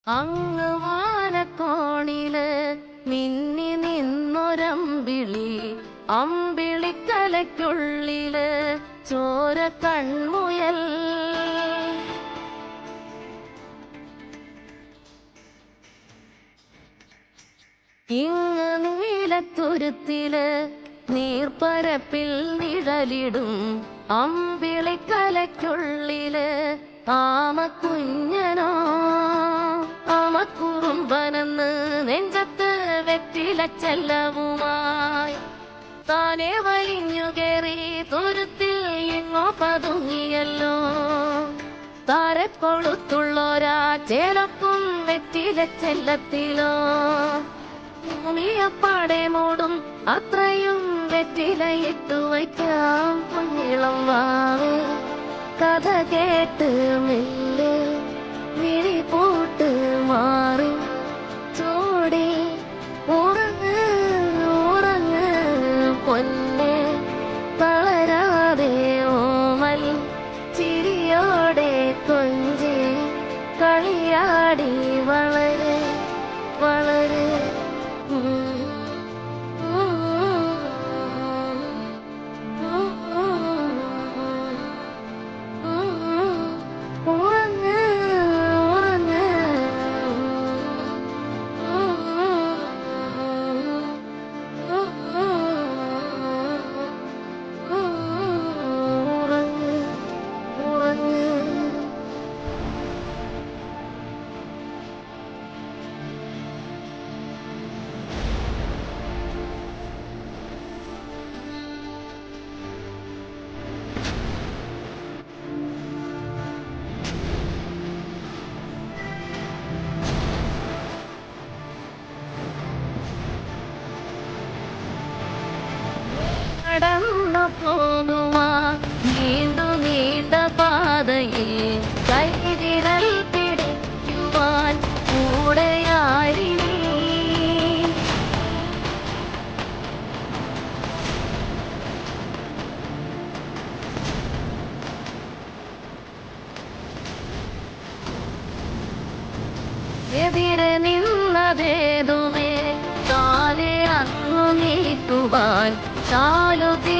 അങ്ങ് വാനക്കോണില് മിന്നി നിന്നൊരമ്പിളി, അമ്പിളിക്കലയ്ക്കുള്ളില് ചോര കൺമുയൽ. ഇങ്ങ് നീലത്തുരുത്തില് നീർപ്പരപ്പിൽ നിഴലിടും അമ്പിളിക്കലയ്ക്കുള്ളില് ആമക്കുഞ്ഞനോ. ആമക്കുറുമ്പനെന്ന് നെഞ്ചത്ത് വെറ്റിലച്ചെല്ലവുമായി താനെ വലിഞ്ഞു കയറി തുരുത്തിൽ എങ്ങോ പതുങ്ങിയല്ലോ. താരക്കൊളുത്തുള്ളോരാ ചേലക്കും വെറ്റിലച്ചെല്ലത്തിലോ. ഭൂമിയപ്പാടെ മൂടും അത്രയും വെറ്റിലയിട്ടു വയ്ക്കാം കുഞ്ഞിളം വാവ്. കഥ കേട്ട് മെല്ലെ വിഴി പൂട്ട് മാറി ചൂടി ഉറങ്ങ് ഉറങ്ങ് പൊന്നെ. തളരാതെ ഓമൽ ചിരിയോടെ കൊഞ്ചി കളിയാടി വളര് വളര്. നടന്നു പോകുവാൻ നീണ്ടു നീണ്ട പാതയിൽ കൈവിരൽ പിടിക്കുവാൻ കൂടെയായി നീ. എതിരെ നിന്നതേതുമേ കാലെ അന്നു നീട്ടുവാൻ ചാലു തീ